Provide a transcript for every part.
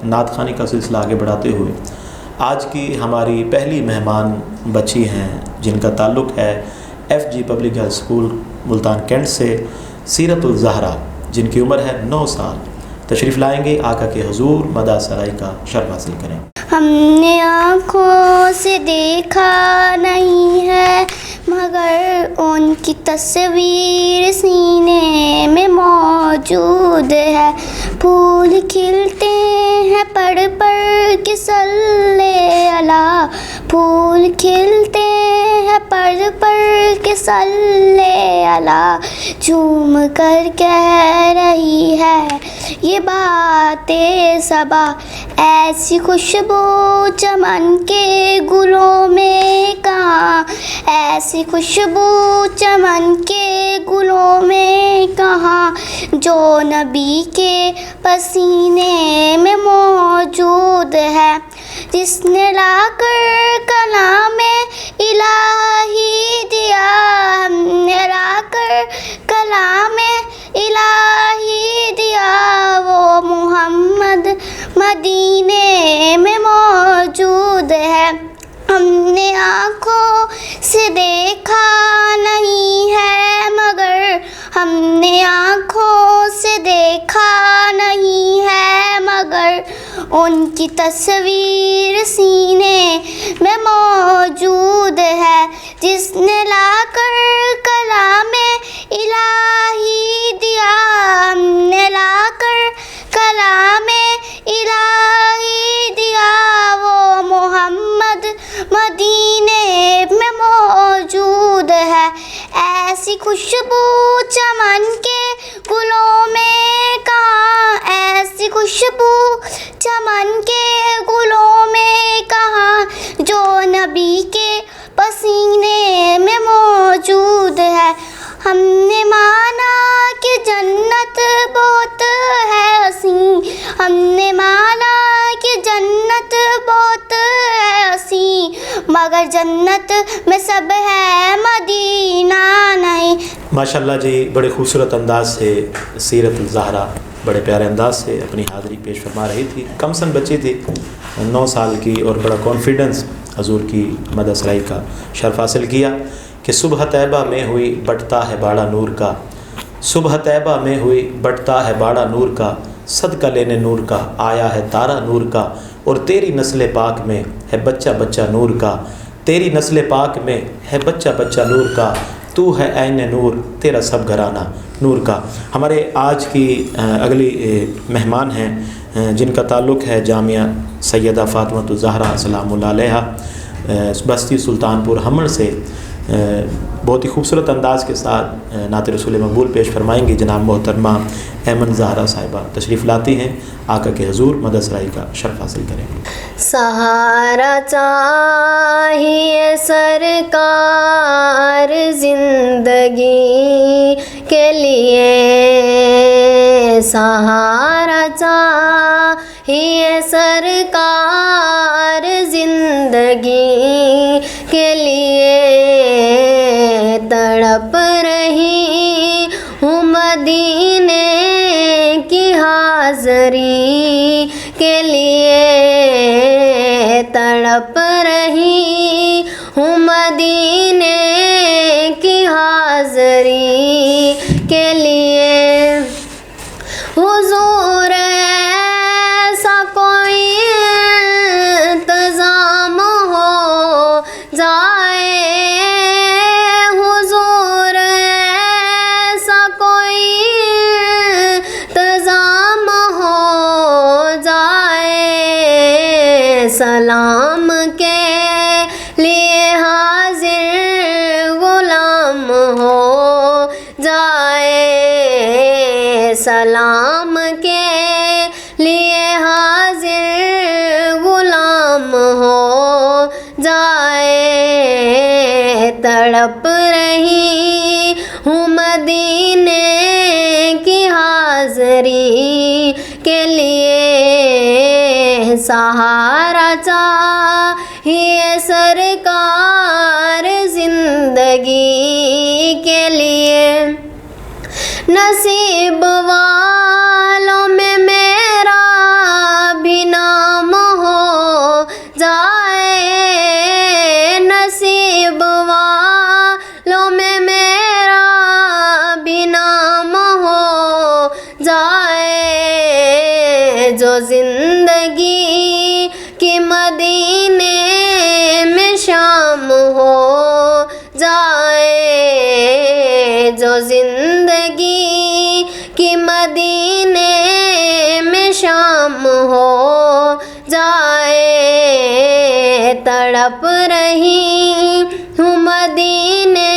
نعت خوانی کا سلسلہ آگے بڑھاتے ہوئے آج کی ہماری پہلی مہمان بچی ہیں جن کا تعلق ہے F G public high school Multan Cantt سے، سیرت الزہرا، جن کی عمر ہے 9 سال۔ تشریف لائیں گے، آقا کے حضور مدح سرائی کا شرف حاصل کریں۔ ہم نے آنکھوں سے دیکھا نہیں ہے مگر ان کی تصویر سینے میں موجود ہے، پھول کھلتے ہیں پڑھ پڑھ کے صلی اللہ، پھول کھلتے ہیں پڑھ پڑھ کے صلی اللہ، جھوم کر کہہ رہی ہے یہ باتیں صبا، ایسی خوشبو چمن کے گلوں میں کہاں، ایسی خوشبو چمن کے گلوں میں کہاں، جو نبی کے پسینے میں موجود ہے، جس نے لا کر کلام الہی دیا، ہم نے لا کر کلام الہی دیا، وہ محمد مدینے میں موجود ہے۔ ہم نے آنکھوں سے دیکھا نہیں ہے مگر، ہم نے آنکھوں سے دیکھا نہیں ہے مگر، ان کی تصویر سینے میں موجود ہے، جس نے لا کر کلام الہی دیا، ہم نے لا کر کلام الہی دیا، وہ محمد مدینے میں موجود ہے، ایسی خوشبو چمن کے گلوں میں کہاں، ایسی خوشبو چمن کے گلوں میں کہاں، جو نبی کے پسینے میں موجود ہے۔ ہم نے مانا کہ جنت بہت ہے حسین، ہم نے مانا کہ جنت بہت ہے حسین، مگر جنت میں سب ہے مدینہ نہیں۔ ماشاءاللہ جی، بڑے خوبصورت انداز سے سیرت الزہرا بڑے پیارے انداز سے اپنی حاضری پیش فرما رہی تھی۔ کم سن بچی تھی، 9 سال کی، اور بڑا کانفیڈنس حضور کی مدح سرائی کا شرف حاصل کیا کہ صبح طیبہ میں ہوئی بٹتا ہے باڑا نور کا، صبح طیبہ میں ہوئی بٹتا ہے باڑا نور کا، صدقہ لینے نور کا آیا ہے تارا نور کا، اور تیری نسل پاک میں ہے بچہ بچہ نور کا، تیری نسل پاک میں ہے بچہ بچہ نور کا، تو ہے عین نور تیرا سب گھرانہ نور کا۔ ہمارے آج کی اگلی مہمان ہیں جن کا تعلق ہے جامعہ سیدہ فاطمۃ الزہرا سلام اللہ علیہا، بستی سلطان پور ہمڑ سے۔ بہت ہی خوبصورت انداز کے ساتھ نعت رسول مقبول پیش فرمائیں گی جناب محترمہ ایمن زہرا صاحبہ، تشریف لاتی ہیں، آقا کے حضور مدح سرائی کا شرف حاصل کریں گے۔ سہارا چاہیے سرکار زندگی کے لیے، سہارا چاہیے سرکار زندگی کے لیے، تڑپ رہی ہوں مدینے کی حاضری کے لیے، تڑپ رہی ہوں مدینے کی حاضری کے لیے، حضور ایسا کوئی انتظام ہو جائے، حضور ایسا کوئی انتظام ہو جائے، سلام کے لیے حاضر غلام ہو جائے، سلام کے لیے حاضر غلام ہو جائے، تڑپ رہی ہوں مدینے کی حاضری کے لیے، سہارا چاہیے سرکار زندگی کے لیے، نصیب والوں میں میرا بھی نہ زندگی کہ مدینے میں شام ہو جائے، جو زندگی کہ مدینے میں شام ہو جائے، تڑپ رہی ہوں مدینے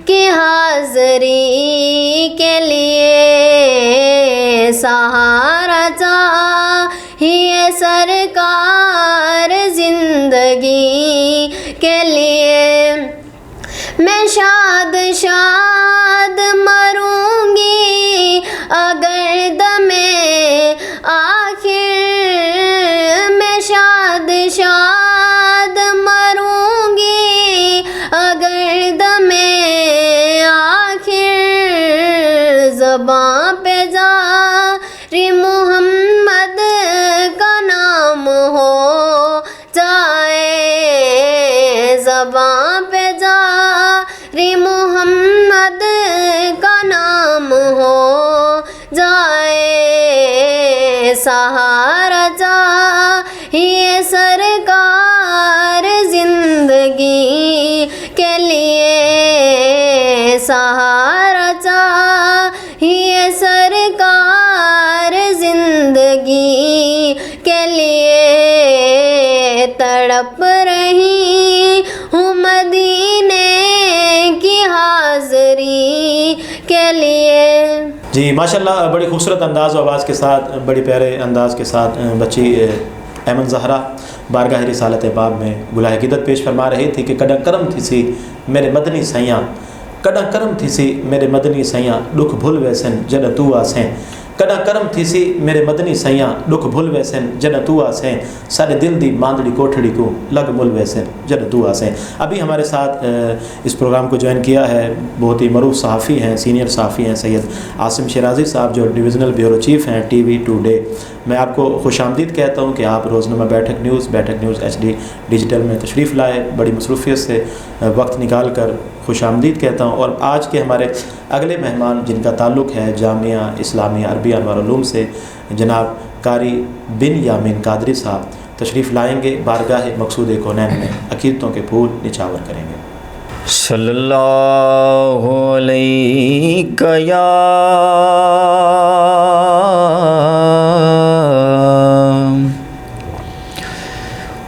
کی حاضری کے لیے، سہارا چاہیے سرکار زندگی کے لیے، میں شاد شاد مروں گی اگر دمِ آخر، میں شاد شاد مروں گی اگر دمِ آخر، زباں پہ جاری محمد کا نام ہو جائے، زباں پہ جاری محمد کا نام ہو جائے، سہارا چاہیے سرکار زندگی کے لیے، سہارا چاہیے سرکار زندگی کے لیے، تڑپ رہی ہوں مدینے کی حاضری کے لیے۔ جی ماشاءاللہ، بڑی خوبصورت انداز و آواز کے ساتھ، بڑی پیارے انداز کے ساتھ بچی ایمن زہرا بارگاہ رسالت باب میں گلہ عقیدت پیش فرما رہی تھی کہ کڈا کرم تھی سی میرے مدنی سیاں، کڈا کرم تھی سی میرے مدنی سیاں، دکھ بھول ویسن جڈ تو آسیں، کڈا کرم تھی سی میرے مدنی سیاں، دکھ بھول ویسن جڈ تو آسیں، سارے دل دی ماندڑی کوٹھڑی کو لگ مل ویسن جڈ تو آسیں۔ ابھی ہمارے ساتھ اس پروگرام کو جوائن کیا ہے بہت ہی معروف صحافی ہیں، سینئر صحافی ہیں سید عاصم شیرازی صاحب، جو ڈویژنل بیورو چیف ہیں ٹی وی ٹوڈے۔ میں آپ کو خوش آمدید کہتا ہوں کہ آپ روزنامہ بیٹھک نیوز HD ڈیجیٹل میں تشریف لائے، بڑی مصروفیت سے وقت نکال کر خوش آمدید کہتا ہوں۔ اور آج کے ہمارے اگلے مہمان جن کا تعلق ہے جامعہ اسلامیہ عربیہ انوار العلوم سے، جناب قاری بن یامین قادری صاحب تشریف لائیں گے، بارگاہ مقصود کونین میں عقیدتوں کے پھول نچھاور کریں گے۔ صلی اللہ علیہ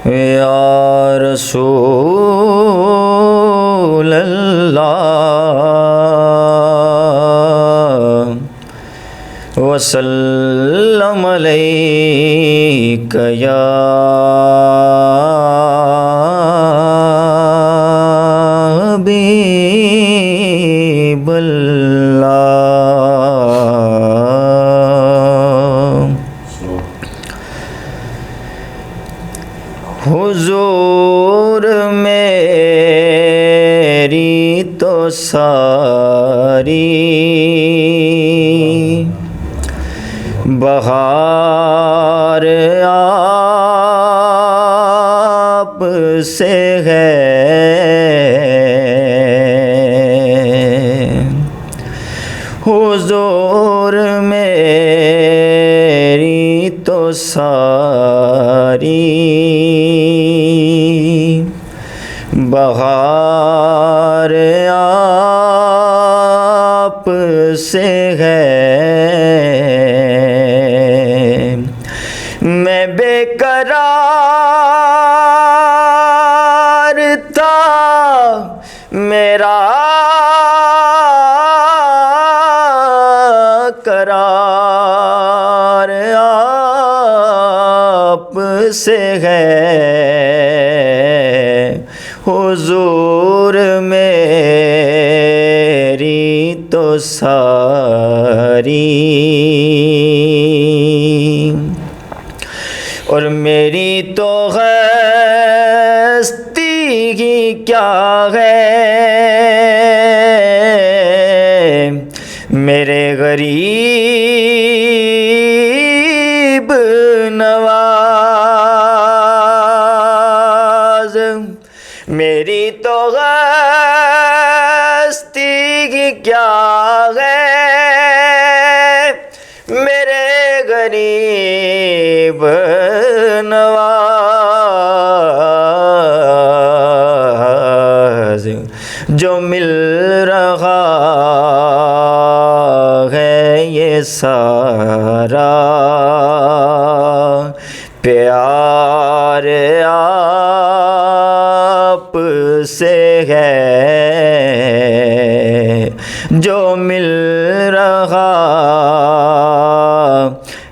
یا رسول اللہ وسلم علیک یا حبیب اللہ۔ حضور میری تو ساری بہار آپ سے ہے، حضور میری تو ساری بہار آپ سے ہے، میں بے قرار تھا میرا قرار آپ سے ہے، حضور میری تو ساری اور میری تو ہستی ہی کیا ہے، میرے غریب نواز، میری تو ہستی ہی کیا ہے، میرے غریب نواز جو مل رہا ہے یہ سارا پیار آپ سے ہے جو مل رہا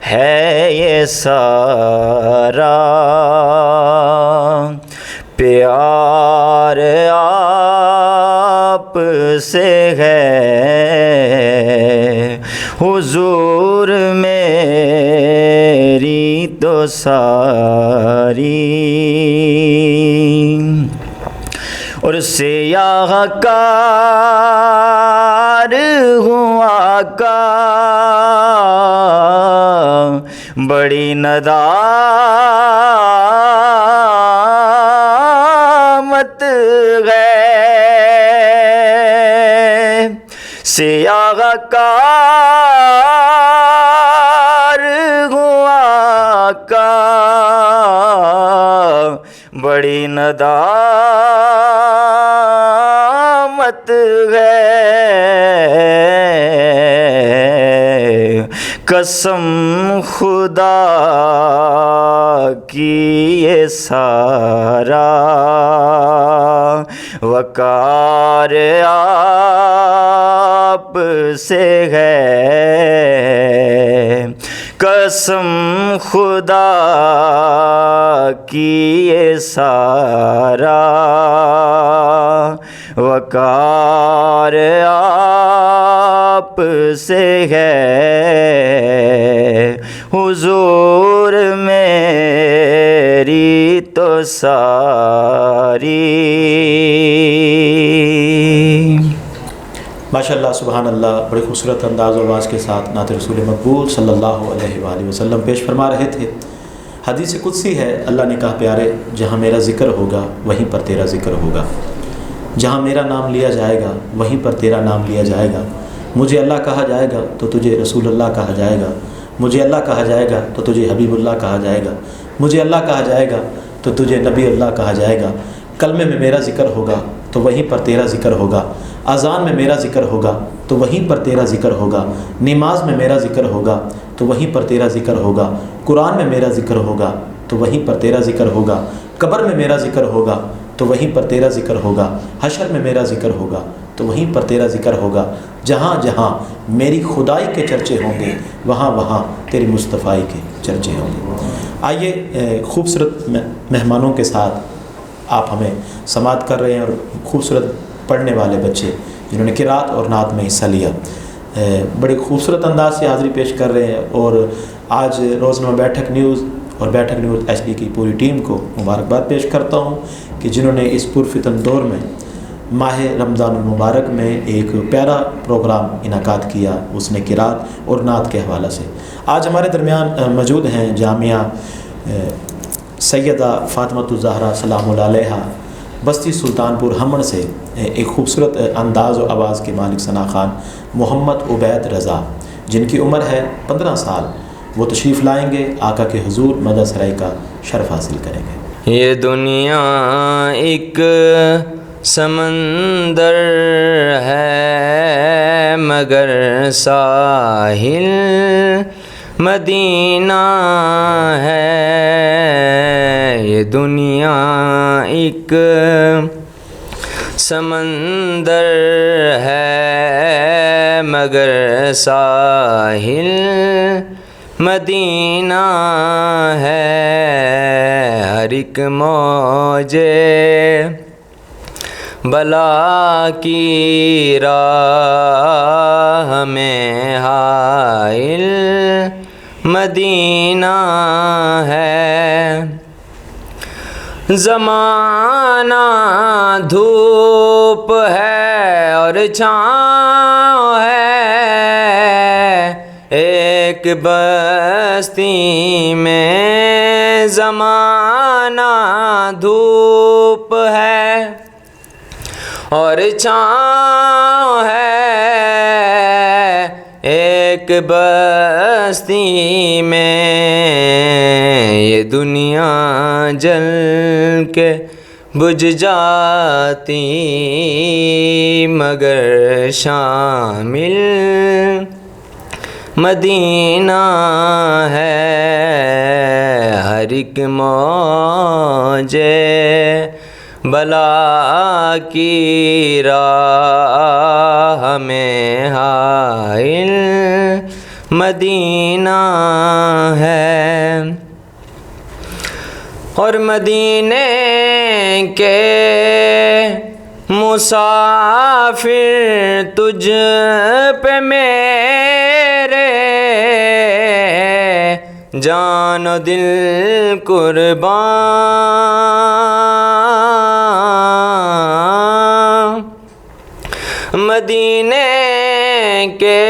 ہے یہ سارا پیار آپ سے ہے حضور میری تو ساری اور سیاہ کار ہوں آقا بڑی ندامت ہے سیاہ کار ہوں آقا بڑی ندامت ہے قسم خدا کی یہ سارا وقار آپ سے ہے قسم خدا کی یہ سارا وقار آپ سے ہے حضور میری تو ساری ماشاءاللہ سبحان اللہ، بڑے خوبصورت انداز و آواز کے ساتھ نعت رسول مقبول صلی اللہ علیہ وآلہ وسلم پیش فرما رہے تھے۔ حدیث قدسی ہے، اللہ نے کہا پیارے جہاں میرا ذکر ہوگا وہیں پر تیرا ذکر ہوگا، جہاں میرا نام لیا جائے گا وہیں پر تیرا نام لیا جائے گا، مجھے اللہ کہا جائے گا تو تجھے رسول اللہ کہا جائے گا، مجھے اللہ کہا جائے گا تو تجھے حبیب اللہ کہا جائے گا، مجھے اللہ کہا جائے گا تو تجھے نبی اللہ کہا جائے گا، کلمے میں میرا ذکر ہوگا تو وہیں پر تیرا ذکر ہوگا، اذان میں میرا ذکر ہوگا تو وہیں پر تیرا ذکر ہوگا، نماز میں میرا ذکر ہوگا تو وہیں پر تیرا ذکر ہوگا، قرآن میں میرا ذکر ہوگا تو وہیں پر تیرا ذکر ہوگا، قبر میں میرا ذکر ہوگا تو وہیں پر تیرا ذکر ہوگا، حشر میں میرا ذکر ہوگا تو وہیں پر تیرا ذکر ہوگا، جہاں جہاں میری خدائی کے چرچے ہوں گے وہاں وہاں تیری مصطفائی کے چرچے ہوں گے۔ آئیے خوبصورت مہمانوں کے ساتھ آپ ہمیں سماعت کر رہے ہیں، اور خوبصورت پڑھنے والے بچے جنہوں نے قرات اور نعت میں حصہ لیا بڑے خوبصورت انداز سے حاضری پیش کر رہے ہیں، اور آج روزنامہ بیٹھک نیوز اور بیٹھک نیوز HD کی پوری ٹیم کو مبارکباد پیش کرتا ہوں کہ جنہوں نے اس پرفتن دور میں ماہ رمضان المبارک میں ایک پیارا پروگرام انعقاد کیا، اس نے قرات اور نعت کے حوالے سے۔ آج ہمارے درمیان موجود ہیں جامعہ سیدہ فاطمۃ الزہرا سلام اللہ علیہا بستی سلطان پور ہمڑ سے ایک خوبصورت انداز و آواز کے مالک ثنا خان محمد عبید رضا، جن کی عمر ہے 15 سال، وہ تشریف لائیں گے، آقا کے حضور مدح سرائی کا شرف حاصل کریں گے۔ یہ دنیا ایک سمندر ہے مگر ساحل مدینہ ہے، یہ دنیا ایک سمندر ہے مگر ساحل مدینہ ہے، ہر ایک موجے بلا کی راہ میں حائل مدینہ ہے، زمانہ دھوپ ہے اور چھاؤں ہے، ایک بستی میں زمانہ دھوپ ہے اور چھاؤں ہے، ایک ایک بستی میں یہ دنیا جل کے بجھ جاتی، مگر شامل مدینہ ہے۔ ہر ایک موج بلا کی راہ میں حائل مدینہ ہے، اور مدینے کے مسافر تجھ پہ میرے جان و دل قربان، مدینے کے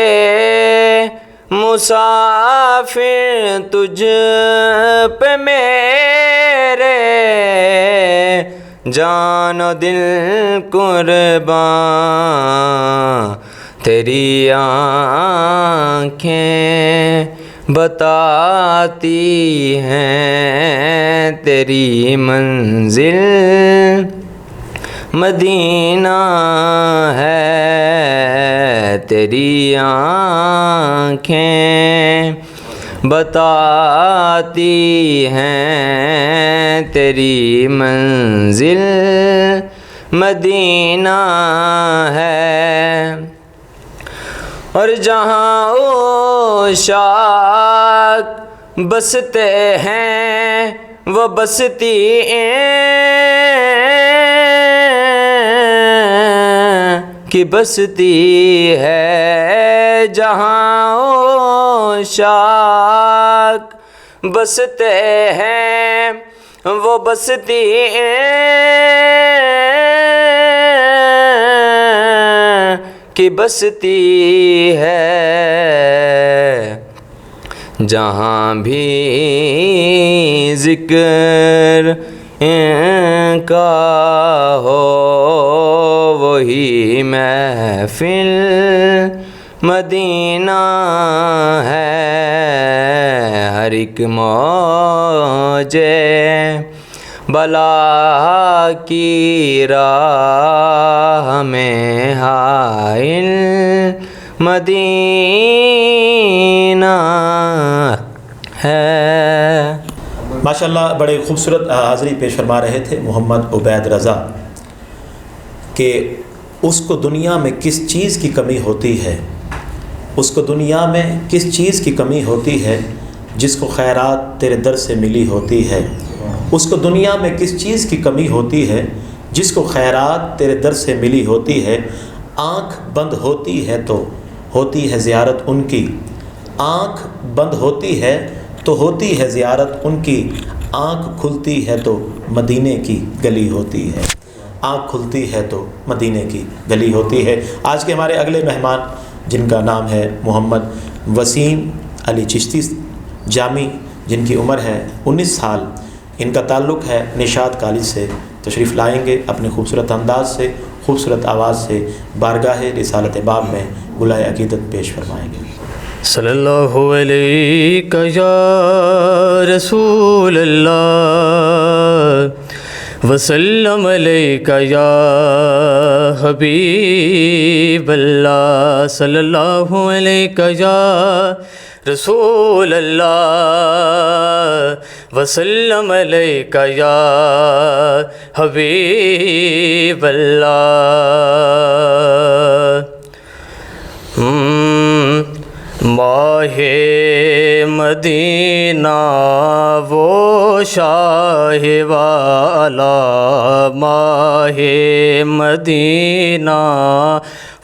مسافر تجھ پہ میرے جان و دل قربان، تیری آنکھیں بتاتی ہیں تیری منزل مدینہ ہے، تیری آنکھیں بتاتی ہیں تیری منزل مدینہ ہے، اور جہاں عشاق بستے ہیں وہ بستی کی بستی ہے، جہاں عشاق بستے ہیں وہ بستی کی بستی ہے، جہاں بھی ذکر کا ہو وہی محفل مدینہ ہے، ہر ایک موج بلا کی راہ میں حائل مدینہ ہے۔ ماشاءاللہ بڑے خوبصورت حاضری پیش فرما رہے تھے محمد عبید رضا کہ اس کو دنیا میں کس چیز کی کمی ہوتی ہے، اس کو دنیا میں کس چیز کی کمی ہوتی ہے جس کو خیرات تیرے در سے ملی ہوتی ہے، اس کو دنیا میں کس چیز کی کمی ہوتی ہے جس کو خیرات تیرے در سے ملی ہوتی ہے، آنکھ بند ہوتی ہے تو ہوتی ہے زیارت ان کی، آنکھ بند ہوتی ہے تو ہوتی ہے زیارت ان کی، آنکھ کھلتی ہے تو مدینے کی گلی ہوتی ہے، آنکھ کھلتی ہے تو مدینے کی گلی ہوتی ہے۔ آج کے ہمارے اگلے مہمان جن کا نام ہے محمد وسیم علی چشتی جامی، جن کی عمر ہے 19 سال، ان کا تعلق ہے نشاط کالج سے، تشریف لائیں گے اپنے خوبصورت انداز سے، خوبصورت آواز سے بارگاہ رسالت باب میں گلائے عقیدت پیش فرمائیں گے۔ صلی اللہ علیہ یا رسول اللہ وسلم علیک یا حبیب اللہ، صلی اللہ علیہ یا رسول اللہ وسلم علیک یا حبیب اللہ۔ ماہ مدینہ وہ شاہ والا، ماہ مدینہ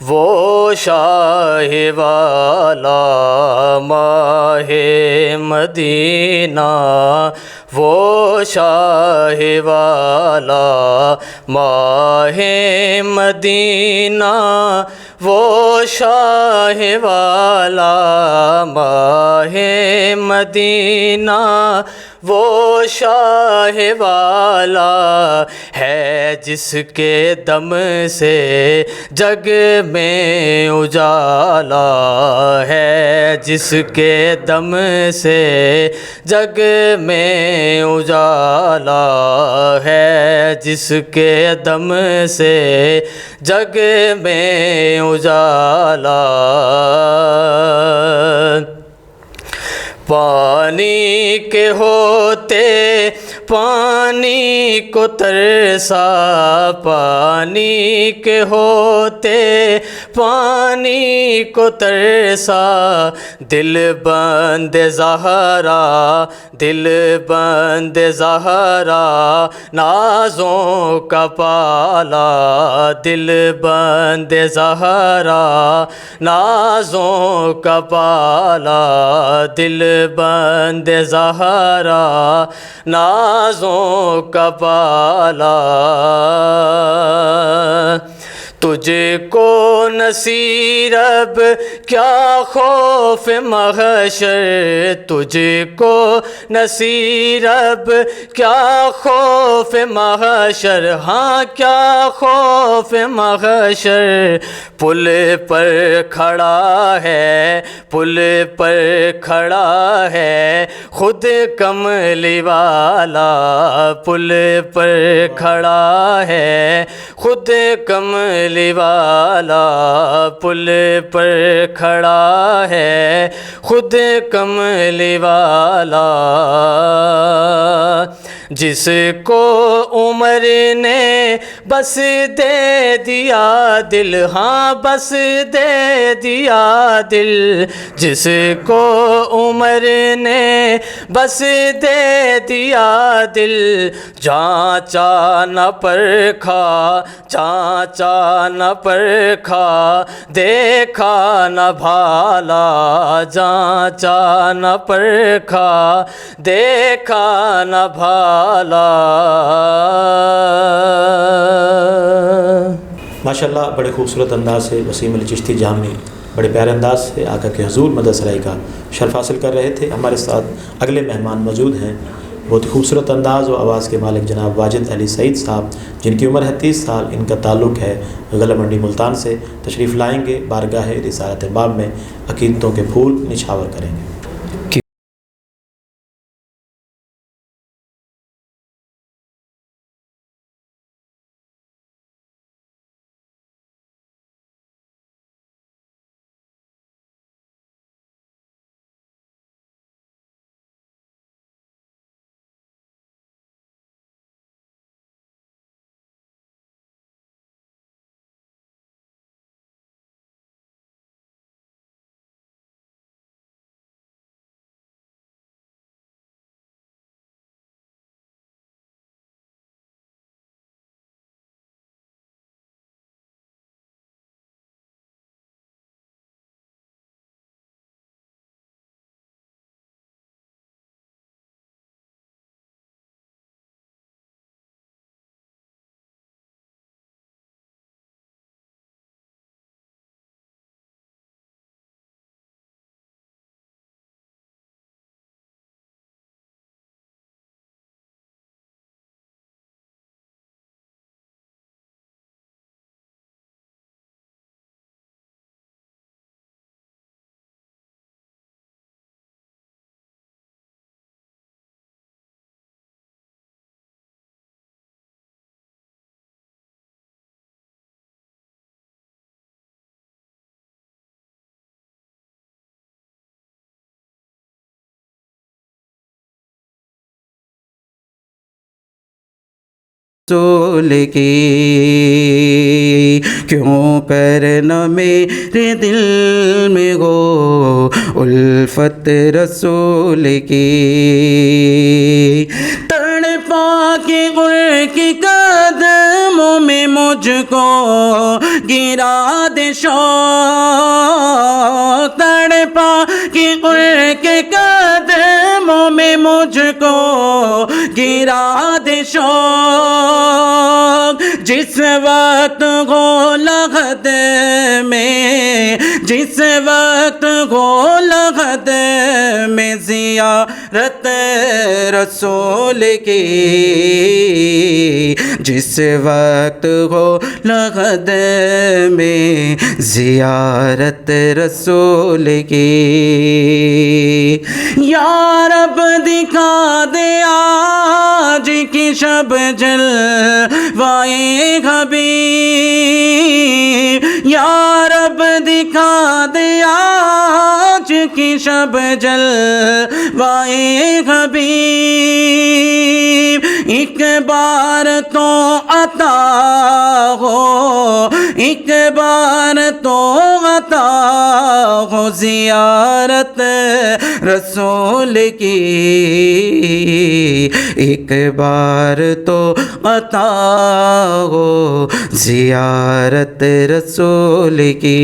وہ شاہ والا، ماہ مدینہ وہ شاہ والا، ماہ مدینہ وہ شاہ والا، ماہ مدینہ وہ شاہ والا ہے جس کے دم سے جگ میں اجالا ہے، جس کے دم سے جگ میں اجالا ہے، جس کے دم سے جگ میں اجالا۔ پانی کے ہوتے پانی کو ترسا، پانی کے ہوتے پانی کو ترسا، دل بند زہرا، دل بند زہرا نازوں کا پالا، دل بند زہرا نازوں کا پالا، دل بند زہرا نازوں کا پالا۔ تجھ کو نصیر اب کیا خوف محشر، تجھ کو نصیر اب کیا خوف محشر، ہاں کیا خوف محشر۔ پل پر کھڑا ہے، پل پر کھڑا ہے خود کملی والا، پل پر کھڑا ہے خود کملی والا، پل پر کھڑا ہے خود کملی والا۔ جس کو عمر نے بس دے دیا دل، ہاں بس دے دیا دل، جس کو عمر نے بس دے دیا دل، جانچا نہ پرکھا، جانچا نہ پرکھا، دیکھا نہ بھالا، جانچا نہ پرکھا، دیکھا نہ بھالا۔ ماشاءاللہ بڑے خوبصورت انداز سے وسیم علی چشتی جامی بڑے پیارے انداز سے آقا کے حضور مدد سرائی کا شرف حاصل کر رہے تھے۔ ہمارے ساتھ اگلے مہمان موجود ہیں، بہت ہی خوبصورت انداز و آواز کے مالک جناب واجد علی سعید صاحب، جن کی عمر ہے 30 سال، ان کا تعلق ہے غلہ منڈی ملتان سے۔ تشریف لائیں گے، بارگاہ رسالت باب میں عقیدتوں کے پھول نچھاور کریں گے۔ رسول کی کیوں کر نہ میرے دل میں ہو الفت رسول کی، تڑپا کے گر کے قدموں میں مجھ کو گرا دے شوق، تڑپا کے گر کے قدموں میں مجھ کو گرا دے شوق، جس وقت ہو لغت میں جس وقت ہو لغت میں زیارت رسول کی، جس وقت ہو لغت میں زیارت رسول کی، یا رب دکھا دے آج کی شب جلوائے حبیب، یا رب دکھا دے آج کی شب جلوائے حبیب، ایک بار تو عطا ہو، ایک بار تو عطا ہو زیارت رسول کی، ایک بار تو عطا ہو زیارت رسول کی،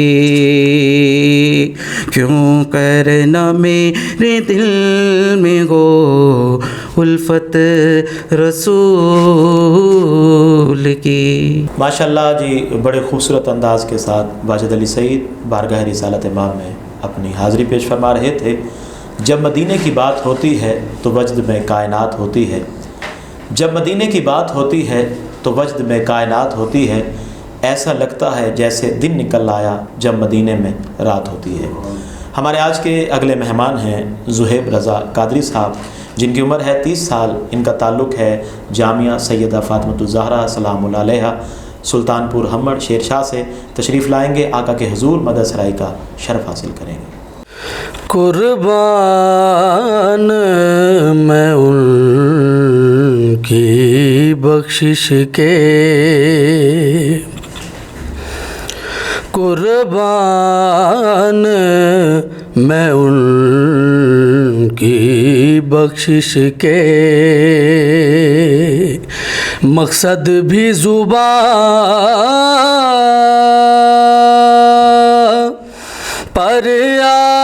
کیوں کرنا میرے دل میں ہو الفت رسول کی۔ ماشاءاللہ جی، بڑے خوبصورت انداز کے ساتھ واجد علی سعید بارگاہ رسالت امام میں اپنی حاضری پیش فرما رہے تھے۔ جب مدینے کی بات ہوتی ہے تو وجد میں کائنات ہوتی ہے، جب مدینے کی بات ہوتی ہے تو وجد میں کائنات ہوتی ہے، ایسا لگتا ہے جیسے دن نکل آیا جب مدینے میں رات ہوتی ہے۔ ہمارے آج کے اگلے مہمان ہیں زہیب رضا قادری صاحب، جن کی عمر ہے 30 سال۔ ان کا تعلق ہے جامعہ سیدہ فاطمۃ الزہرا سلام اللہ علیہا سلطان پور ہمڑ شیر شاہ سے۔ تشریف لائیں گے، آقا کے حضور مدد سرائی کا شرف حاصل کریں گے۔ قربان میں ان کی بخشش کے، قربان میں ان کی بخشش کے، مقصد بھی زبان پر آیا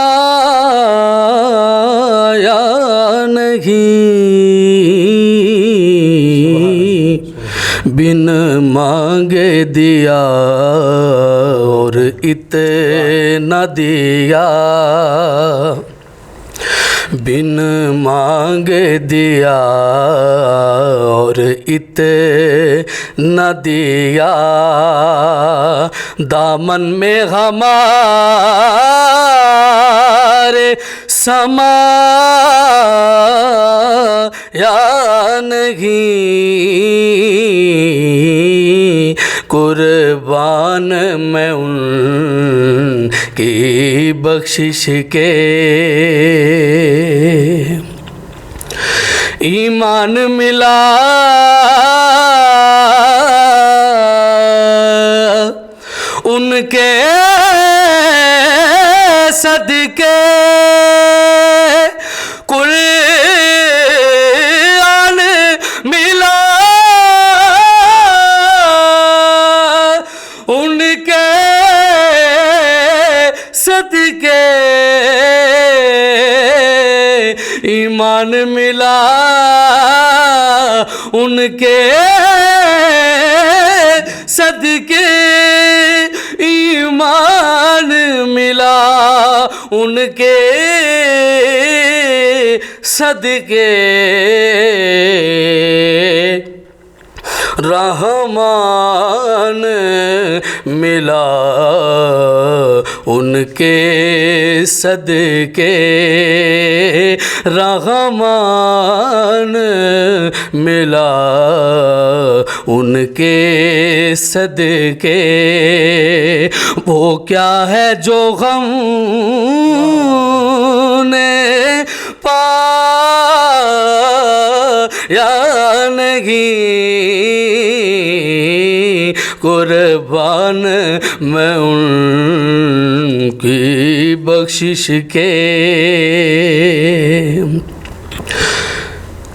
نہیں، بن مانگے دیا اور اتنا دیا، بن مانگے دیا اور اتنا دیا، دامن میں ہمارے سمایا نہیں، قربان میں ان کی بخشش کے، ایمان ملا ان کے صدقے، قرآن ملا ان کے صدقے، ایمان ملا ان کے صدقے، ایمان ملا ان کے صدقے، رحمان ملا ان کے صدقے، رحمان ملا ان کے صدقے، وہ کیا ہے جو غم نے پایا نہیں، قربان میں ان کی بخشش کے،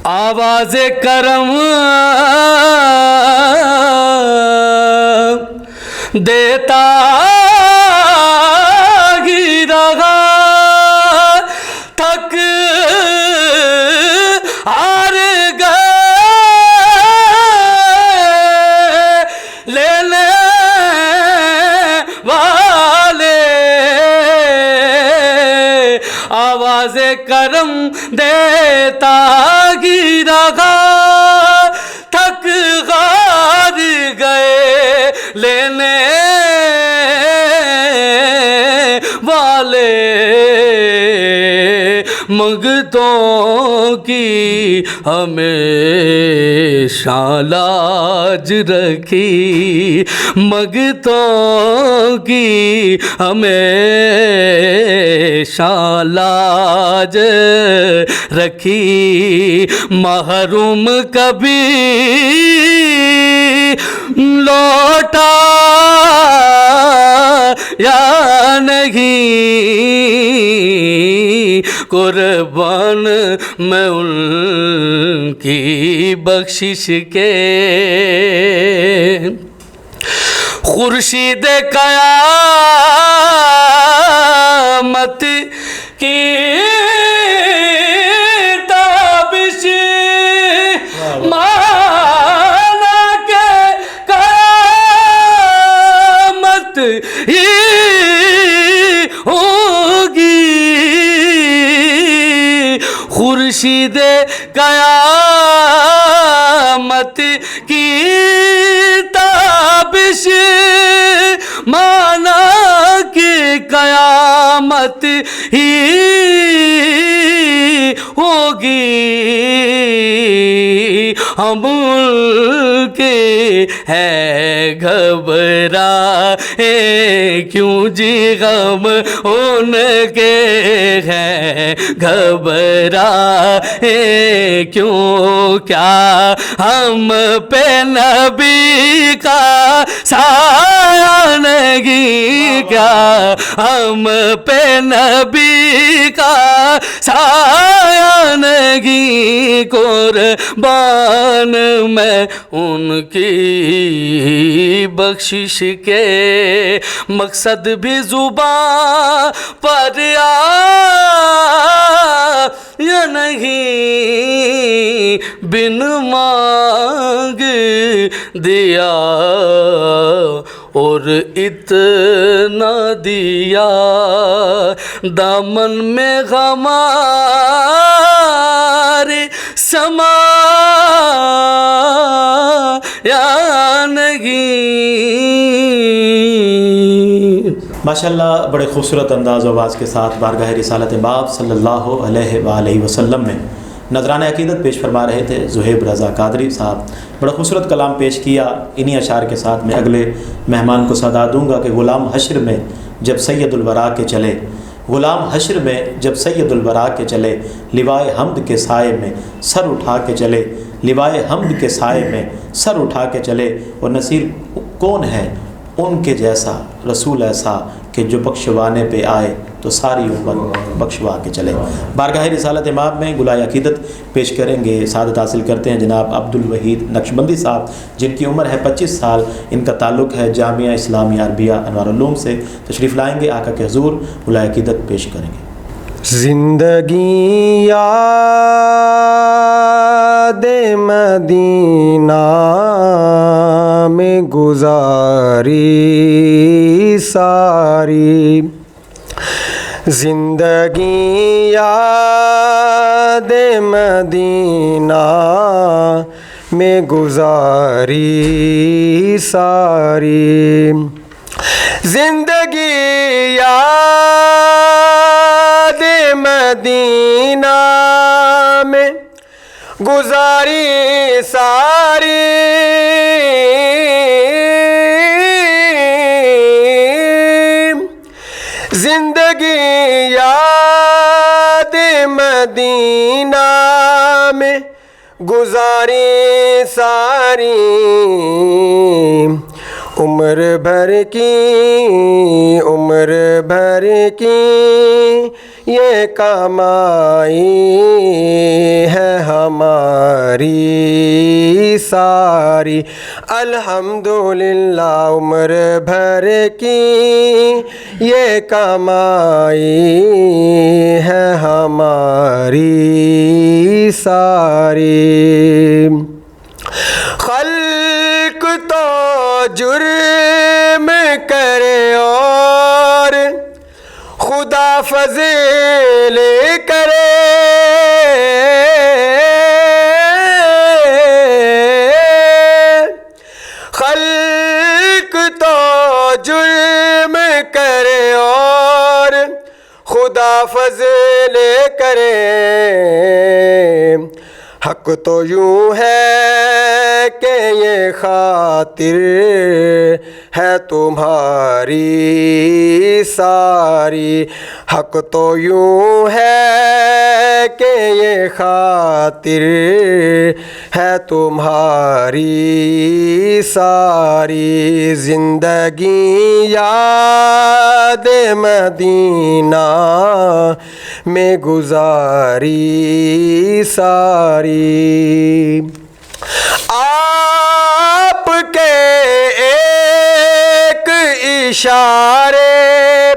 آواز کرم دیتا ہی رہا، تھک ہار گئے لینے والے، منگتوں کی ہمیشہ لاج رکھی، منگتوں کی ہمیشہ لاج رکھی، محروم کبھی لوٹا یا نہیں، قربان میں ان کی بخشش کے۔ خورشید قیامت کی تابش مانا کہ قیامت ہی ہوگی، خورشید قیامت کی تابش مانا کہ قیامت ہی ہوگی، ہم کے ہے گھبرائے کیوں جی، غم ان کے ہے گھبرائے کیوں، کیا ہم پہ نبی کا سایہ نہیں، کیا ہم پہ نبی کا سایہ نہیں، قربان میں ان کی بخشش کے۔ مقصد بھی زباں پر یا نہیں، بن مانگ دیا اور اتنا دیا، دامن میں ہمارے سما یا نہیں۔ ماشاءاللہ بڑے خوبصورت انداز و آواز کے ساتھ بارگاہ رسالت باب صلی اللہ علیہ وآلہ وسلم میں نذرانہ عقیدت پیش فرما رہے تھے زہیب رضا قادری صاحب۔ بڑا خوبصورت کلام پیش کیا۔ انہی اشعار کے ساتھ میں اگلے مہمان کو صدا دوں گا کہ غلام حشر میں جب سید الورا کے چلے، غلام حشر میں جب سید الورا کے چلے، لیوائے حمد کے سائے میں سر اٹھا کے چلے، لیوائے حمد کے سائے میں سر اٹھا کے چلے، اور نصیر کون ہے ان کے جیسا رسول ایسا کہ جو بخشوانے پہ آئے تو ساری امت بخشوا کے چلے۔ بارگاہ رسالت امام میں گلائے عقیدت پیش کریں گے، سعادت حاصل کرتے ہیں جناب عبدالوحید نقشبندی صاحب، جن کی عمر ہے 25 سال، ان کا تعلق ہے جامعہ اسلامیہ عربیہ انوار العلوم سے۔ تشریف لائیں گے، آقا کے حضور گلائے عقیدت پیش کریں گے۔ زندگی یاد مدینہ میں گزاری ساری، زندگی یاد مدینہ میں گزاری ساری، زندگی یاد مدینہ میں گزاری ساری، زندگی یاد مدینہ میں گزاری ساری، عمر بھر کی یہ کمائی ہے ہماری ساری، الحمدللہ عمر بھر کی یہ کمائی ہے ہماری ساری، خلق تو جرم کرے اور خدا فضل کرے، خلق تو جرم کرے اور خدا فضل لے کریں. حق تو یوں ہے کہ یہ خاطر ہے تمہاری ساری. حق تو یوں ہے کہ یہ خاطر ہے تمہاری ساری. زندگی یاد مدینہ میں گزاری ساری. آپ کے ایک اشارے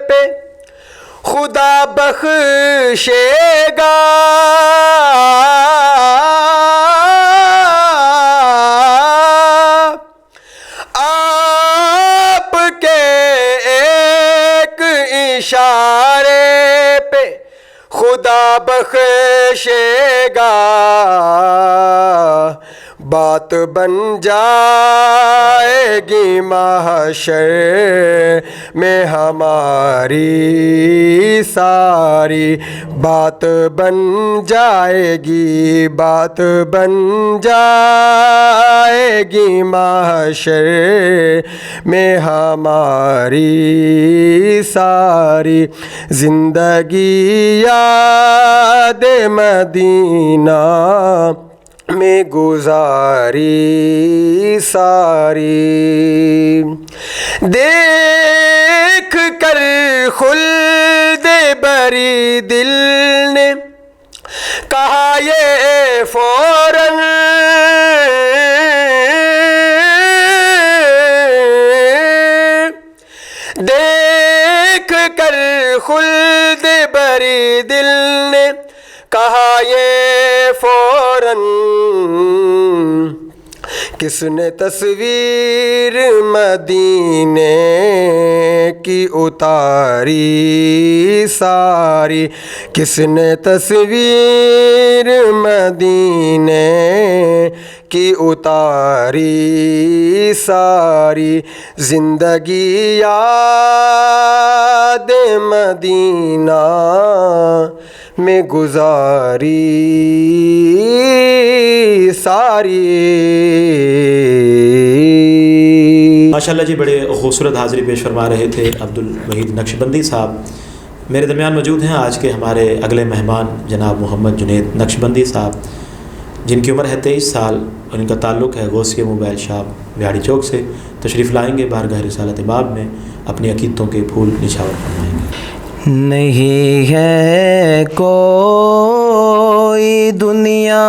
پہ خدا بخشے گا. آپ کے ایک اشارے پہ خدا بخشے گا. بات بن جائے گی محشر میں ہماری ساری. بات بن جائے گی, بات بن جائے گی محشر میں ہماری ساری. زندگی یاد مدینہ میں گزاری ساری. دیکھ کر خلد بری دل نے کہا یہ فوراً, دیکھ کر خلد بری دل نے کہا یہ فوراً. کس نے تصویر مدینے کی اتاری ساری. کس نے تصویر مدینے کی اتاری ساری. زندگی یاد مدینہ میں گزاری ساری. ماشاءاللہ جی, بڑے خوبصورت حاضری پیش فرما رہے تھے عبدالوحید نقشبندی صاحب. میرے درمیان موجود ہیں آج کے ہمارے اگلے مہمان جناب محمد جنید نقشبندی صاحب, جن کی عمر ہے 23 سال اور ان کا تعلق ہے غوثیہ موبائل شاپ ویاڑی چوک سے. تشریف لائیں گے بارگاہ رسالت باب میں, اپنی عقیدتوں کے پھول نچھاور فرمائیں گے. نہیں ہے کوئی دنیا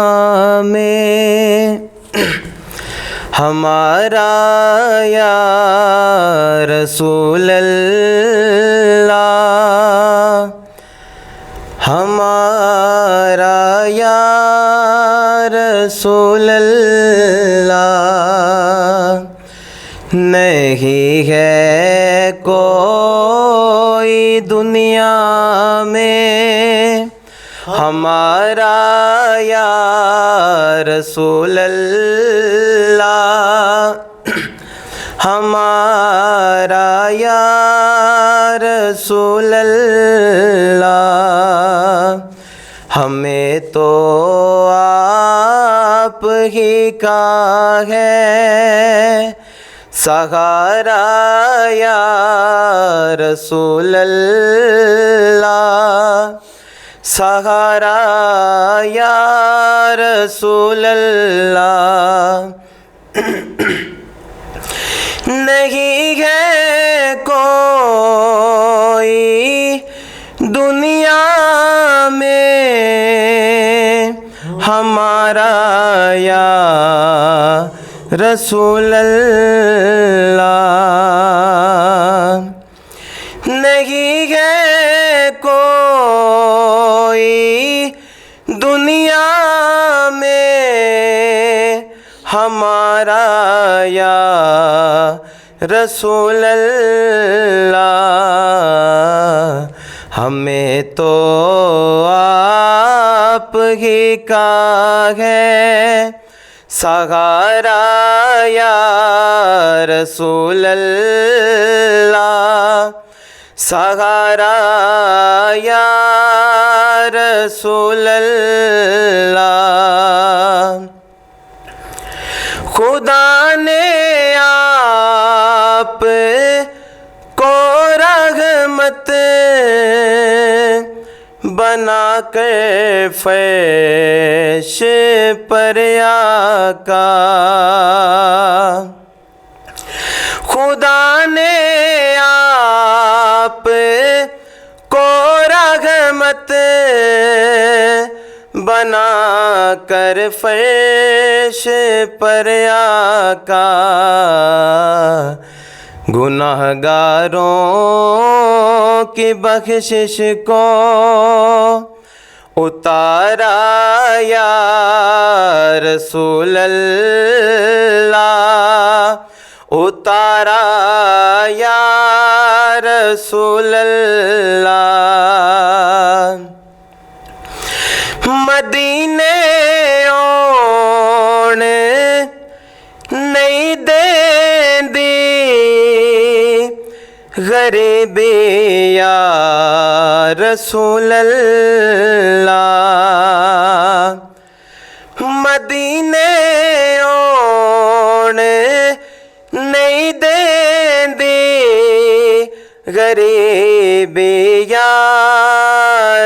میں ہمارا یا رسول اللہ, ہمارا یا رسول اللہ. نہیں ہے کوئی دنیا میں ہمارا یا رسول اللہ, ہمارا یا رسول اللہ. ہمیں تو آپ ہی کا ہے سہارا یا رسول اللہ, سہارا یا رسول اللہ. نہیں ہے کوئی دنیا میں ہمارا یا رسول اللہ. نہیں ہے کوئی دنیا میں ہمارا یا رسول اللہ. ہمیں تو آپ ہی کا ہے سہارا یا رسول اللہ, سہارا یا رسول اللہ خدا نے آپ کو رحمت بنا کر فرش پر آقا خدا نے آپ کو رحمت بنا کر فرش پر آقا گناہگاروں کی بخشش کو اتارا یا رسول اللہ اتارا یا رسول اللہ مدینے اوڑ نہیں دیندی غریبی یا رسول اللہ مدینے اوڑ نہیں دیندی غریبی یا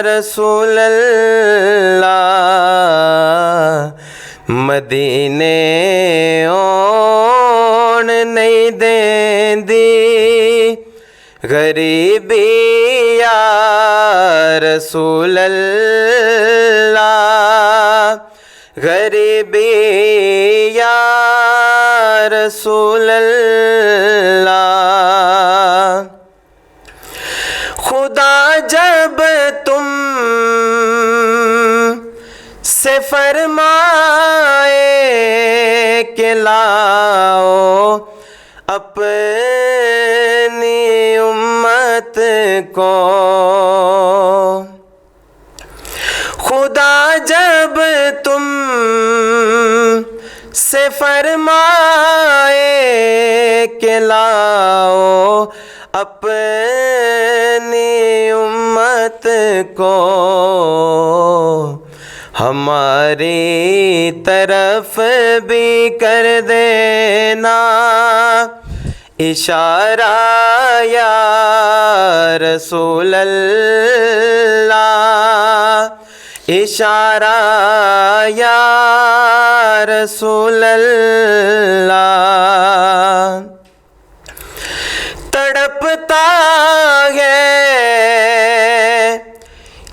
رسول اللہ مدینے اوڑ نہیں دیندی غریبی یا رسول اللہ غریبی یا رسول اللہ خدا جب تم سے فرمائے کہ لاؤ اپنی امت کو خدا جب تم سے فرمائے کہ لاؤ اپنی امت کو ہماری طرف بھی کر دینا اشارہ یا رسول اللہ اشارہ یا رسول اللہ تڑپتا ہے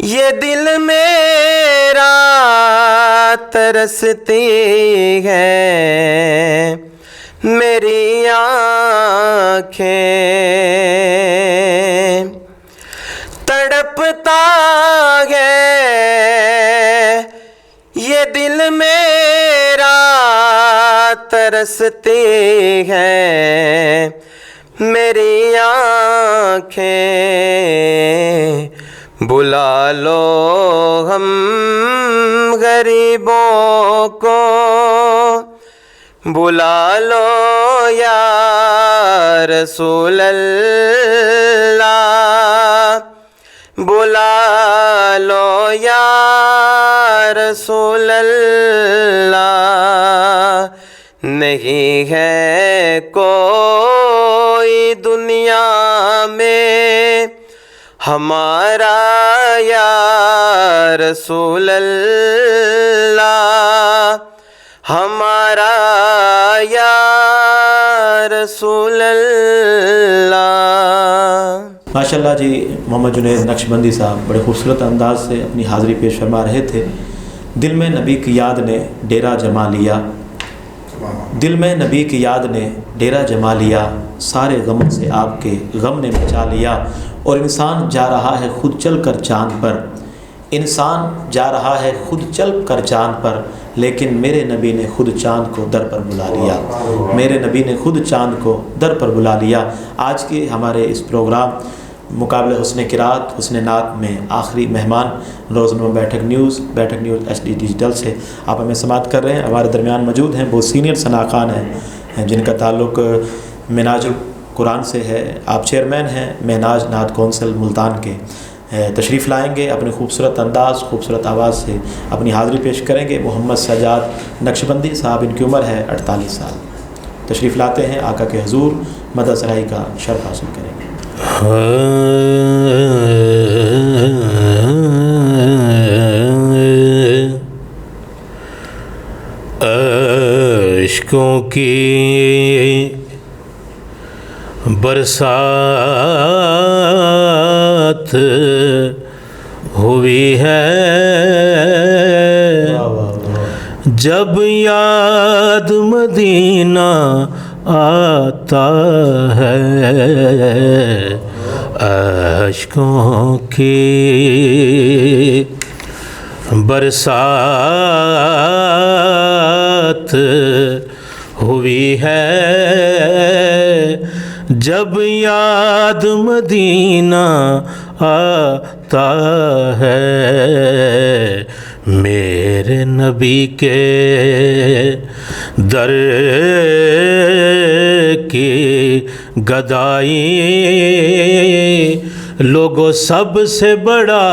یہ دل میرا ترستی ہے میری آنکھیں تڑپتا ہے یہ دل میرا ترستی ہے میری آنکھیں بلا لو ہم غریبوں کو بلا لو یا رسول اللہ بلا لو یا رسول اللہ نہیں ہے کوئی دنیا میں ہمارا یا رسول اللہ ہمارا یا رسول اللہ ماشاءاللہ جی محمد جنید نقشبندی صاحب بڑے خوبصورت انداز سے اپنی حاضری پیش فرما رہے تھے. دل میں نبی کی یاد نے ڈیرا جما لیا، دل میں نبی کی یاد نے ڈیرا جما لیا، سارے غموں سے آپ کے غم نے مچا لیا. اور انسان جا رہا ہے خود چل کر چاند پر، انسان جا رہا ہے خود چل کر چاند پر، لیکن میرے نبی نے خود چاند کو در پر بلا لیا، میرے نبی نے خود چاند کو در پر بلا لیا. آج کے ہمارے اس پروگرام مقابلہ حسن قرات حسن نعت میں آخری مہمان روزنامہ بیٹھک نیوز ایچ ڈی ڈیجیٹل سے آپ ہمیں سماعت کر رہے ہیں. ہمارے درمیان موجود ہیں بہت سینئر ثناء خان ہیں جن کا تعلق مناج القرآن سے ہے. آپ چیئرمین ہیں مہناج نعت کونسل ملتان کے. تشریف لائیں گے، اپنے خوبصورت انداز خوبصورت آواز سے اپنی حاضری پیش کریں گے۔ محمد سجاد نقشبندی صاحب، ان کی عمر ہے 48 سال، تشریف لاتے ہیں، آقا کے حضور مدح سرائی کا شرف حاصل کریں گے۔ عشقوں کی برسات ہوئی ہے جب یاد مدینہ آتا ہے، عشقوں کی برسات ہوئی ہے جب یاد مدینہ آتا ہے، میرے نبی کے در کی گدائی لوگوں سب سے بڑا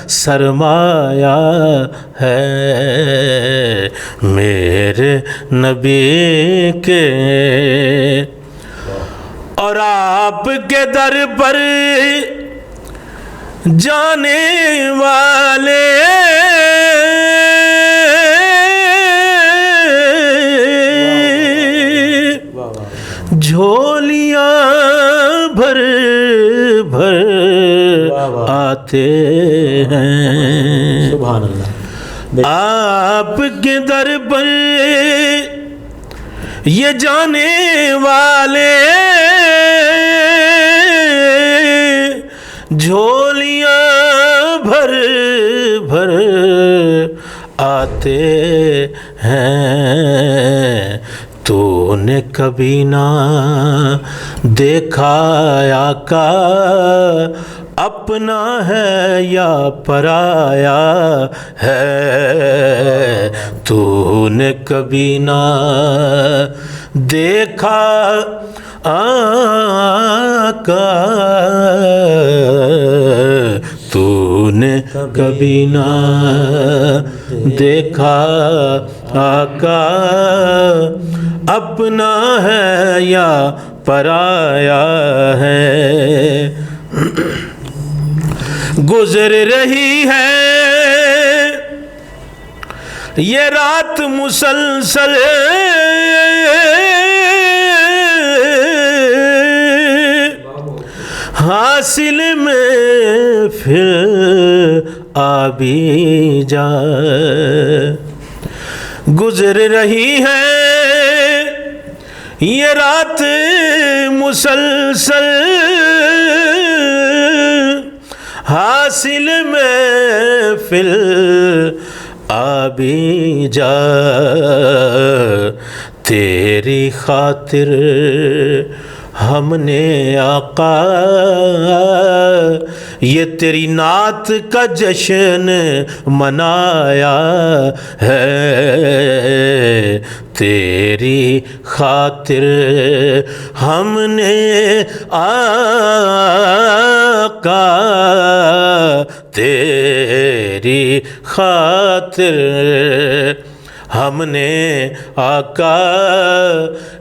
سرمایہ ہے، میرے نبی کے اور آپ کے در پر جانے والے جھولیاں بھر بھر آتے ہیں، سبحان اللہ۔ آپ کے در پر یہ جانے والے جھولیاں بھر بھر آتے ہیں، تو نے کبھی نہ دیکھا آقا اپنا ہے یا پرایا ہے، تو نے کبھی نہ دیکھا آقا، تو نے کبھی نہ دیکھا آقا اپنا ہے یا پرایا ہے، گزر رہی ہے یہ رات مسلسل حاصل میں پھر آبی جا، گزر رہی ہے یہ رات مسلسل حاصل میں فل آبی جا، تیری خاطر ہم نے آقا یہ تیری نعت کا جشن منایا ہے، تیری خاطر ہم نے آقا تیری خاطر ہم نے آقا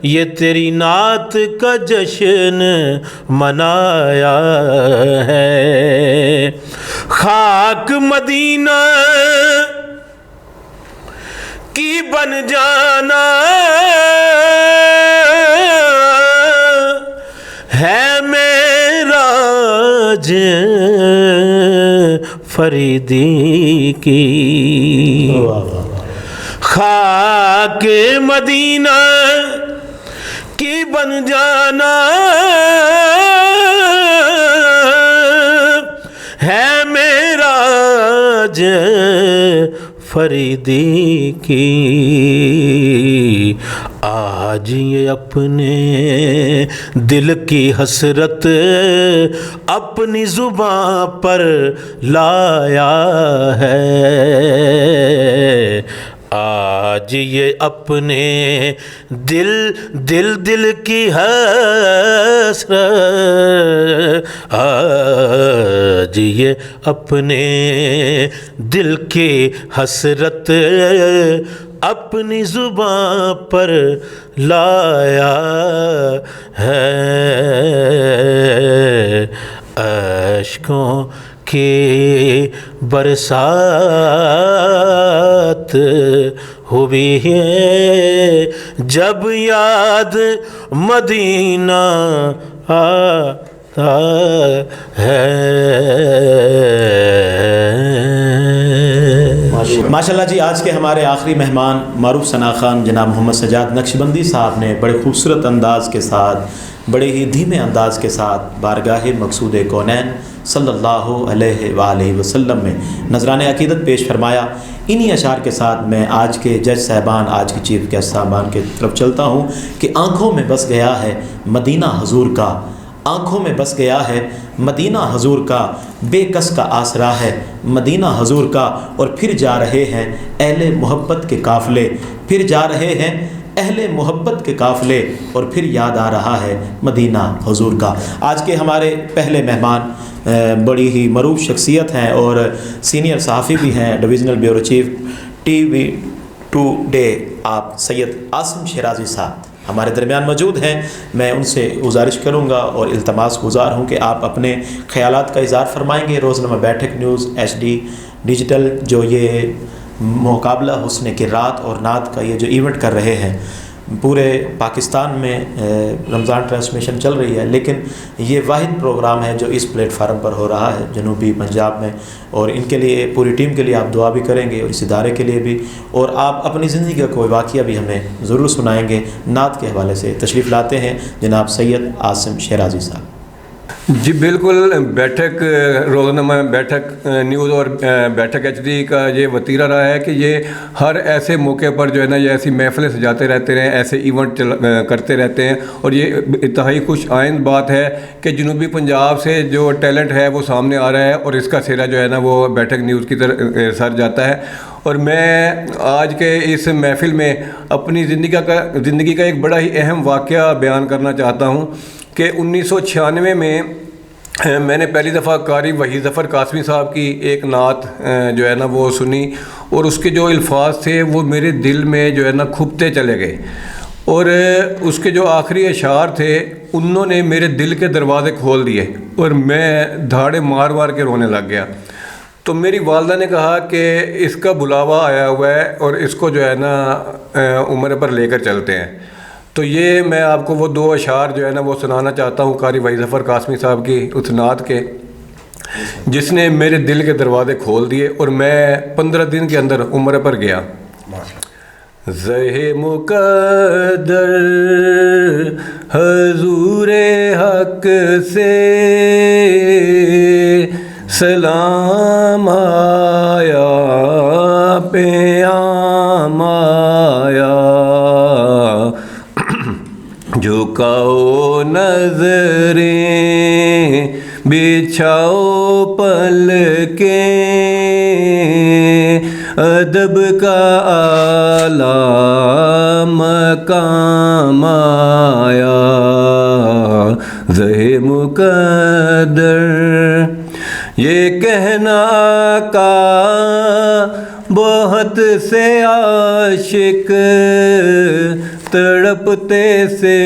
یہ تیری نعت کا جشن منایا ہے، خاک مدینہ کی بن جانا ہے معراج فریدی کی، خاک مدینہ کی بن جانا ہے معراج فریدی کی، آج یہ اپنے دل کی حسرت اپنی زباں پر لایا ہے، آج یہ اپنے دل کی حسرت، آج یہ اپنے دل کی حسرت اپنی زباں پر لایا ہے، اشکوں کی برسات ہوئی ہے جب یاد مدینہ آتا ہے۔ ماشاءاللہ جی، آج کے ہمارے آخری مہمان معروف ثنا خان جناب محمد سجاد نقشبندی صاحب نے بڑے خوبصورت انداز کے ساتھ، بڑے ہی دھیمے انداز کے ساتھ بارگاہ مقصود کونین صلی اللہ علیہ وآلہ وسلم میں نذران عقیدت پیش فرمایا۔ انہی اشعار کے ساتھ میں آج کے جج صاحبان، آج کے چیف گیسٹ صاحبان کی طرف چلتا ہوں کہ آنکھوں میں بس گیا ہے مدینہ حضور کا، آنکھوں میں بس گیا ہے مدینہ حضور کا، بے کس کا آسرا ہے مدینہ حضور کا، اور پھر جا رہے ہیں اہل محبت کے قافلے، پھر جا رہے ہیں اہل محبت کے قافلے، اور پھر یاد آ رہا ہے مدینہ حضور کا۔ آج کے ہمارے پہلے مہمان بڑی ہی معروف شخصیت ہیں اور سینئر صحافی بھی ہیں، divisional bureau chief TV today, آپ سید عاصم شیرازی صاحب ہمارے درمیان موجود ہیں۔ میں ان سے گزارش کروں گا اور التماس گزار ہوں کہ آپ اپنے خیالات کا اظہار فرمائیں گے۔ روزنامہ بیٹھک نیوز HD ڈیجیٹل جو یہ مقابلہ حسن کی رات اور نعت کا یہ جو ایونٹ کر رہے ہیں، پورے پاکستان میں رمضان ٹرانسمیشن چل رہی ہے، لیکن یہ واحد پروگرام ہے جو اس پلیٹ فارم پر ہو رہا ہے جنوبی پنجاب میں، اور ان کے لیے پوری ٹیم کے لیے آپ دعا بھی کریں گے اور اس ادارے کے لیے بھی، اور آپ اپنی زندگی کا کوئی واقعہ بھی ہمیں ضرور سنائیں گے نعت کے حوالے سے۔ تشریف لاتے ہیں جناب سید عاصم شیرازی صاحب۔ جی بالکل، بیٹھک روزنامہ بیٹھک نیوز اور بیٹھک HD کا یہ وتیرہ رہا ہے کہ یہ ہر ایسے موقع پر جو ہے نا، یہ ایسی محفلیں سجاتے رہتے ہیں، ایسے ایونٹ کرتے رہتے ہیں، اور یہ انتہائی خوش آئند بات ہے کہ جنوبی پنجاب سے جو ٹیلنٹ ہے وہ سامنے آ رہا ہے، اور اس کا سہرا جو ہے نا وہ بیٹھک نیوز کی طرف سر جاتا ہے۔ اور میں آج کے اس محفل میں اپنی زندگی کا ایک بڑا ہی اہم واقعہ بیان کرنا چاہتا ہوں کہ 1996 میں نے پہلی دفعہ قاری وحید ظفر قاسمی صاحب کی ایک نعت جو ہے نا وہ سنی، اور اس کے جو الفاظ تھے وہ میرے دل میں جو ہے نا کھپتے چلے گئے، اور اس کے جو آخری اشعار تھے انہوں نے میرے دل کے دروازے کھول دیے، اور میں دھاڑے مار مار کے رونے لگ گیا۔ تو میری والدہ نے کہا کہ اس کا بلاوا آیا ہوا ہے اور اس کو جو ہے نا عمرے پر لے کر چلتے ہیں۔ تو یہ میں آپ کو وہ 2 اشعار جو ہے نا وہ سنانا چاہتا ہوں قاری وحید ظفر قاسمی صاحب کی اس نعت کے، جس نے میرے دل کے دروازے کھول دیے، اور میں 15 دن کے اندر عمرے پر گیا۔ زہ مقدر حضور حق سے سلام آیا، پیام آیا، جھکاؤ نظریں بچھاؤ پلکیں، ادب کا اعلیٰ مقام آیا، زہ مقدر یہ کہنا کا بہت سے عاشق تڑپتے سے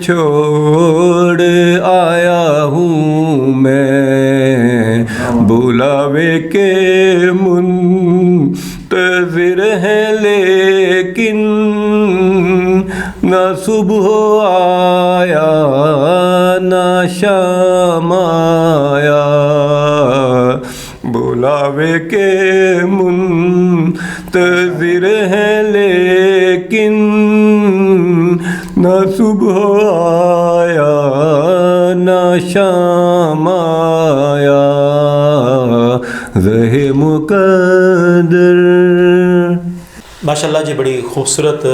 چھوڑ آیا ہوں میں، بلاوے کے منتظر ہیں لیکن نہ صبح آیا نہ شام آیا، بلاوے کے منتظر ہیں لیکن نہ صبح آیا نہ شام آیا، زہ مقدر۔ ماشاءاللہ جی، بڑی خوبصورت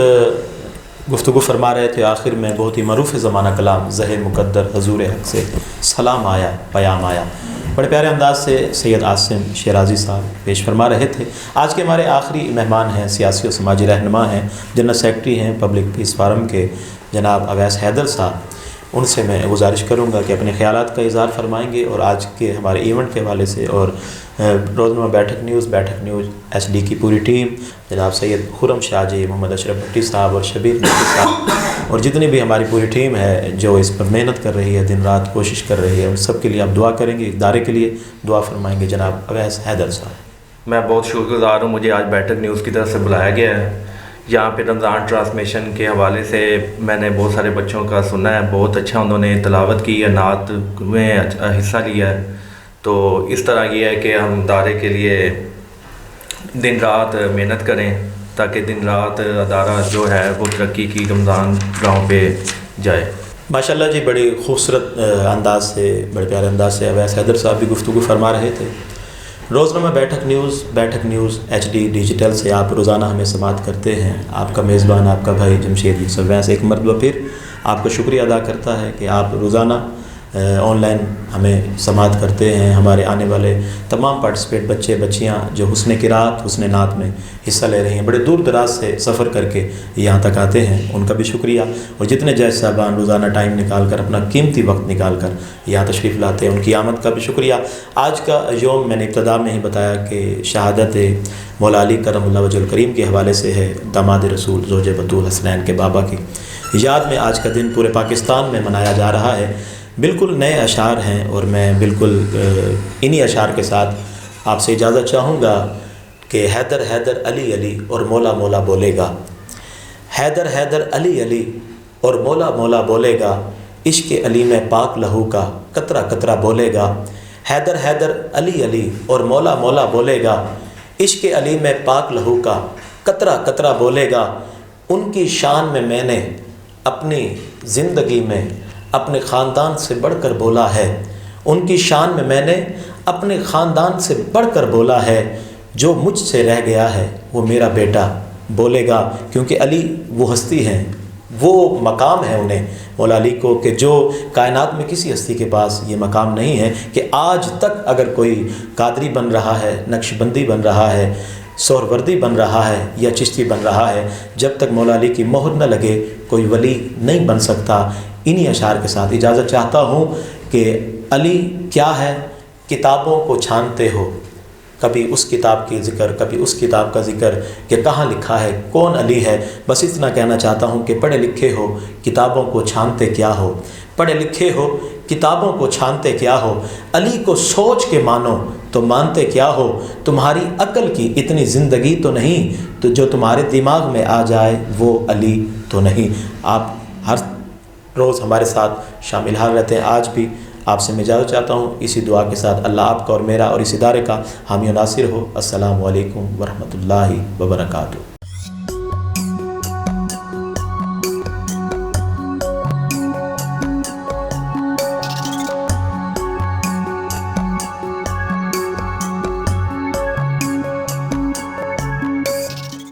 گفتگو فرما رہے تھے۔ آخر میں بہت ہی معروف زمانہ کلام زہ مقدر حضور حق سے سلام آیا، پیام آیا۔ بڑے پیارے انداز سے سید عاصم شیرازی صاحب پیش فرما رہے تھے۔ آج کے ہمارے آخری مہمان ہیں، سیاسی و سماجی رہنما ہیں، جنرل سیکرٹری ہیں پبلک پیس فورم کے جناب اویس حیدر صاحب۔ ان سے میں گزارش کروں گا کہ اپنے خیالات کا اظہار فرمائیں گے، اور آج کے ہمارے ایونٹ کے حوالے سے اور روزنامہ بیٹھک نیوز ایس ڈی کی پوری ٹیم، جناب سید خرم شاہ جی، محمد اشرف بھٹی صاحب اور شبیر نقوی صاحب، اور جتنی بھی ہماری پوری ٹیم ہے جو اس پر محنت کر رہی ہے، دن رات کوشش کر رہی ہے، ان سب کے لیے آپ دعا کریں گے، ادارے کے لیے دعا فرمائیں گے۔ جناب اویس حیدر صاحب۔ میں بہت شکر گزار ہوں، مجھے آج بیٹھک نیوز کی طرف سے بلایا گیا ہے۔ یہاں پہ رمضان ٹرانسمیشن کے حوالے سے میں نے بہت سارے بچوں کا سنا ہے، بہت اچھا انہوں نے تلاوت کی ہے، نعت میں حصہ لیا ہے۔ تو اس طرح یہ ہے کہ ہم ادارے کے لیے دن رات محنت کریں تاکہ دن رات ادارہ جو ہے وہ ترقی کی رمضان راہوں پہ جائے۔ ماشاءاللہ جی، بڑی خوبصورت انداز سے، بڑے پیارے انداز سے اویس حیدر صاحب بھی گفتگو فرما رہے تھے۔ روزنامہ بیٹھک نیوز ایچ ڈی ڈیجیٹل سے آپ روزانہ ہمیں سماعت کرتے ہیں۔ آپ کا میزبان، آپ کا بھائی جمشید یوسف اویس ایک مرتبہ پھر آپ کا شکریہ ادا کرتا ہے کہ آپ روزانہ آن لائن ہمیں سماعت کرتے ہیں۔ ہمارے آنے والے تمام پارٹیسپیٹ بچے بچیاں جو حسن قرات، حسن نعت میں حصہ لے رہی ہیں، بڑے دور دراز سے سفر کر کے یہاں تک آتے ہیں، ان کا بھی شکریہ۔ اور جتنے جج صاحبان روزانہ ٹائم نکال کر، اپنا قیمتی وقت نکال کر یہاں تشریف لاتے ہیں، ان کی آمد کا بھی شکریہ۔ آج کا یوم میں نے ابتدا میں ہی بتایا کہ شہادت مولا علی کرم اللہ وجہ الکریم کے حوالے سے ہے، داماد رسول زوج بطول حسنین کے بابا کی یاد میں آج کا دن پورے پاکستان میں منایا جا رہا ہے۔ بالکل نئے اشعار ہیں، اور میں بالکل انہی اشعار کے ساتھ آپ سے اجازت چاہوں گا کہ حیدر حیدر علی علی اور مولا مولا بولے گا، حیدر حیدر علی علی اور مولا مولا بولے گا، عشق علی میں پاک لہو کا قطرہ قطرہ بولے گا، حیدر حیدر علی علی اور مولا مولا بولے گا، عشق علی میں پاک لہو کا قطرہ قطرہ بولے گا۔ ان کی شان میں میں نے اپنی زندگی میں اپنے خاندان سے بڑھ کر بولا ہے، ان کی شان میں میں نے اپنے خاندان سے بڑھ کر بولا ہے، جو مجھ سے رہ گیا ہے وہ میرا بیٹا بولے گا۔ کیونکہ علی وہ ہستی ہیں، وہ مقام ہے انہیں مولا علی کو، کہ جو کائنات میں کسی ہستی کے پاس یہ مقام نہیں ہے کہ آج تک اگر کوئی قادری بن رہا ہے، نقش بندی بن رہا ہے، سہروردی بن رہا ہے یا چشتی بن رہا ہے، جب تک مولا علی کی مہر نہ لگے کوئی ولی نہیں بن سکتا۔ انہی اشعار کے ساتھ اجازت چاہتا ہوں کہ علی کیا ہے، کتابوں کو چھانتے ہو، کبھی اس کتاب کی ذکر، کبھی اس کتاب کا ذکر کہ کہاں لکھا ہے، کون علی ہے۔ بس اتنا کہنا چاہتا ہوں کہ پڑھے لکھے ہو، کتابوں کو چھانتے کیا ہو، پڑھے لکھے ہو، کتابوں کو چھانتے کیا ہو، علی کو سوچ کے مانو تو مانتے کیا ہو، تمہاری عقل کی اتنی زندگی تو نہیں، تو جو تمہارے دماغ میں آ جائے وہ علی تو نہیں۔ آپ ہر روز ہمارے ساتھ شامل حال رہتے ہیں، آج بھی آپ سے میں اجازت چاہتا ہوں اسی دعا کے ساتھ، اللہ آپ کا اور میرا اور اس ادارے کا حامی و ناصر ہو۔ السلام علیکم ورحمۃ اللہ وبرکاتہ۔